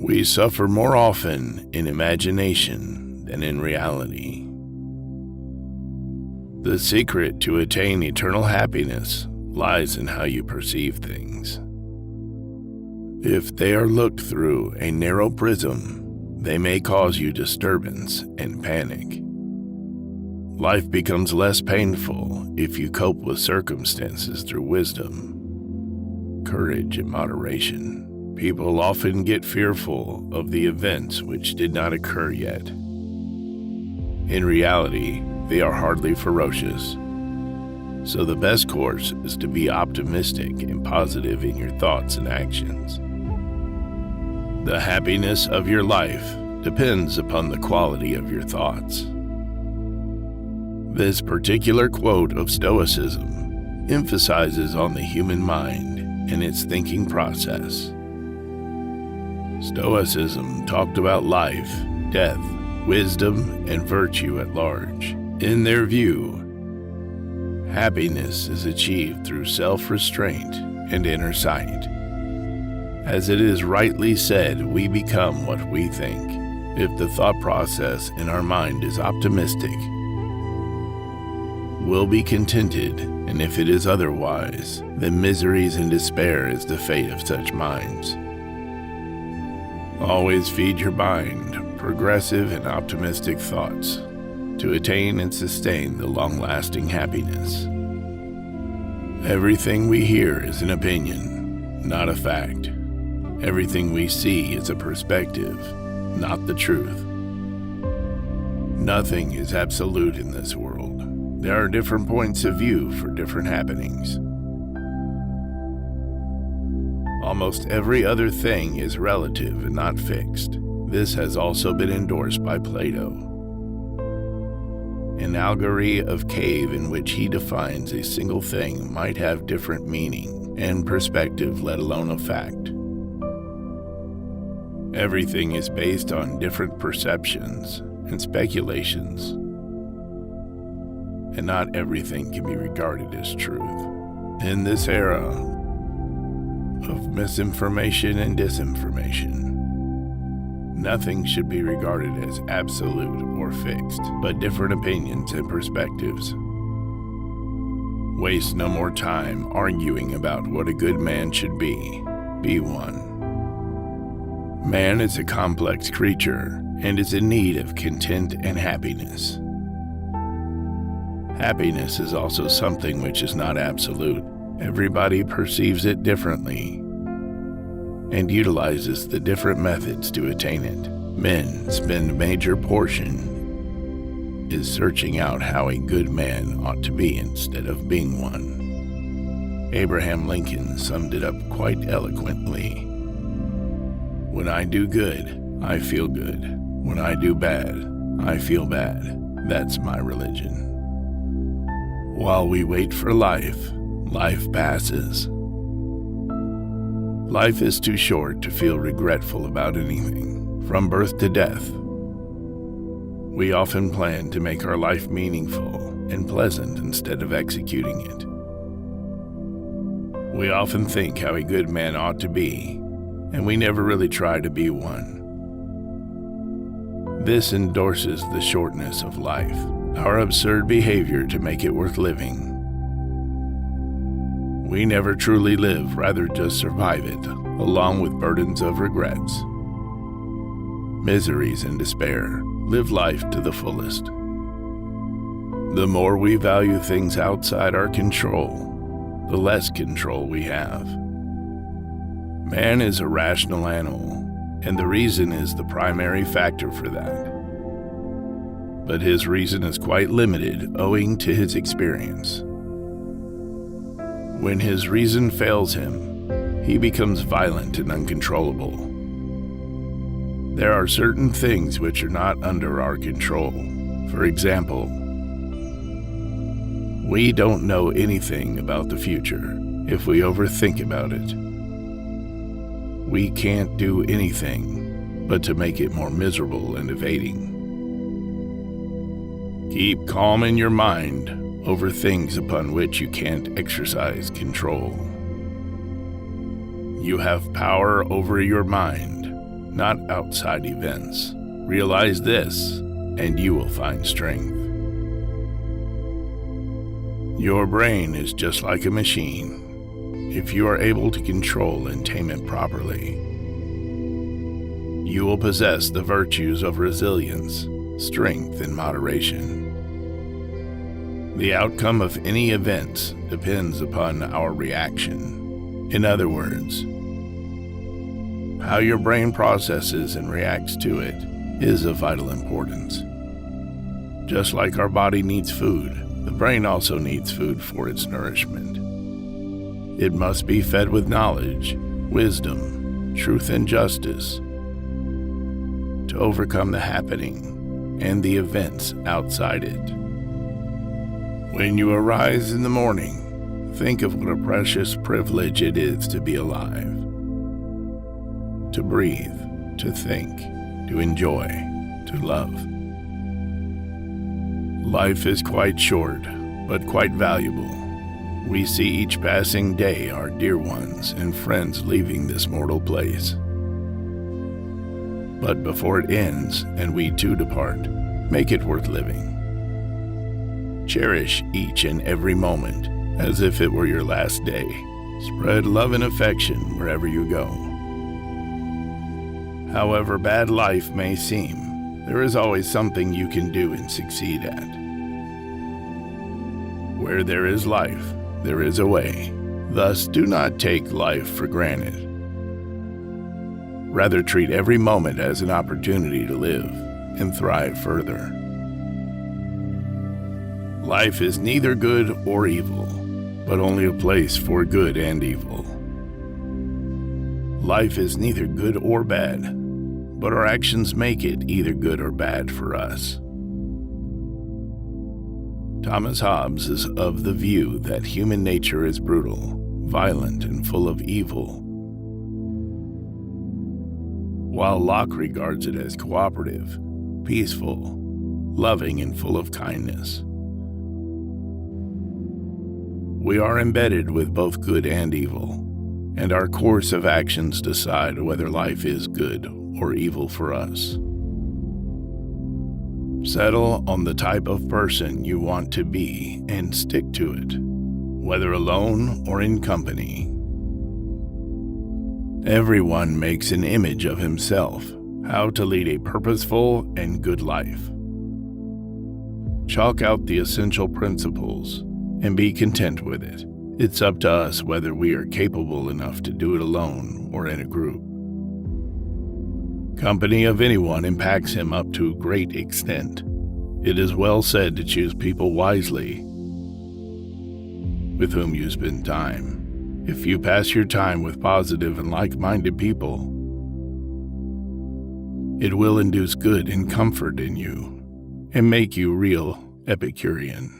We suffer more often in imagination than in reality. The secret to attain eternal happiness lies in how you perceive things. If they are looked through a narrow prism, they may cause you disturbance and panic. Life becomes less painful if you cope with circumstances through wisdom, courage, and moderation. People often get fearful of the events which did not occur yet. In reality, they are hardly ferocious. So the best course is to be optimistic and positive in your thoughts and actions. The happiness of your life depends upon the quality of your thoughts. This particular quote of Stoicism emphasizes on the human mind and its thinking process. Stoicism talked about life, death, wisdom, and virtue at large. In their view, happiness is achieved through self-restraint and inner sight. As it is rightly said, we become what we think. If the thought process in our mind is optimistic, we'll be contented, and if it is otherwise, then miseries and despair is the fate of such minds. Always feed your mind progressive and optimistic thoughts to attain and sustain the long-lasting happiness. Everything we hear is an opinion, not a fact. Everything we see is a perspective, not the truth. Nothing is absolute in this world. There are different points of view for different happenings. Almost every other thing is relative and not fixed. This has also been endorsed by Plato. An allegory of cave in which he defines a single thing might have different meaning and perspective, let alone a fact. Everything is based on different perceptions and speculations, and not everything can be regarded as truth. In this era of misinformation and disinformation, nothing should be regarded as absolute or fixed, but different opinions and perspectives. Waste no more time arguing about what a good man should be. Be one. Man is a complex creature and is in need of content and happiness. Happiness is also something which is not absolute. Everybody perceives it differently and utilizes the different methods to attain it. Men spend a major portion is searching out how a good man ought to be instead of being one. Abraham Lincoln summed it up quite eloquently. When I do good, I feel good. When I do bad, I feel bad. That's my religion. While we wait for life, life passes. Life is too short to feel regretful about anything, from birth to death. We often plan to make our life meaningful and pleasant instead of executing it. We often think how a good man ought to be, and we never really try to be one. This endorses the shortness of life, our absurd behavior to make it worth living. We never truly live, rather just survive it, along with burdens of regrets, miseries, and despair. Live life to the fullest. The more we value things outside our control, the less control we have. Man is a rational animal, and the reason is the primary factor for that. But his reason is quite limited owing to his experience. When his reason fails him, he becomes violent and uncontrollable. There are certain things which are not under our control. For example, we don't know anything about the future if we overthink about it. We can't do anything but to make it more miserable and evading. Keep calm in your mind over things upon which you can't exercise control. You have power over your mind, not outside events. Realize this, and you will find strength. Your brain is just like a machine. If you are able to control and tame it properly, you will possess the virtues of resilience, strength, and moderation. The outcome of any event depends upon our reaction. In other words, how your brain processes and reacts to it is of vital importance. Just like our body needs food, the brain also needs food for its nourishment. It must be fed with knowledge, wisdom, truth, and justice to overcome the happening and the events outside it. When you arise in the morning, think of what a precious privilege it is to be alive, to breathe, to think, to enjoy, to love. Life is quite short, but quite valuable. We see each passing day our dear ones and friends leaving this mortal place. But before it ends and we too depart, make it worth living. Cherish each and every moment as if it were your last day. Spread love and affection wherever you go. However bad life may seem, there is always something you can do and succeed at. Where there is life, there is a way. Thus, do not take life for granted. Rather, treat every moment as an opportunity to live and thrive further. Life is neither good or evil, but only a place for good and evil. Life is neither good or bad, but our actions make it either good or bad for us. Thomas Hobbes is of the view that human nature is brutal, violent, and full of evil, while Locke regards it as cooperative, peaceful, loving, and full of kindness. We are embedded with both good and evil, and our course of actions decide whether life is good or evil for us. Settle on the type of person you want to be and stick to it, whether alone or in company. Everyone makes an image of himself, how to lead a purposeful and good life. Chalk out the essential principles and be content with it. It's up to us whether we are capable enough to do it alone or in a group. Company of anyone impacts him up to a great extent. It is well said to choose people wisely with whom you spend time. If you pass your time with positive and like-minded people, it will induce good and comfort in you and make you real Epicurean.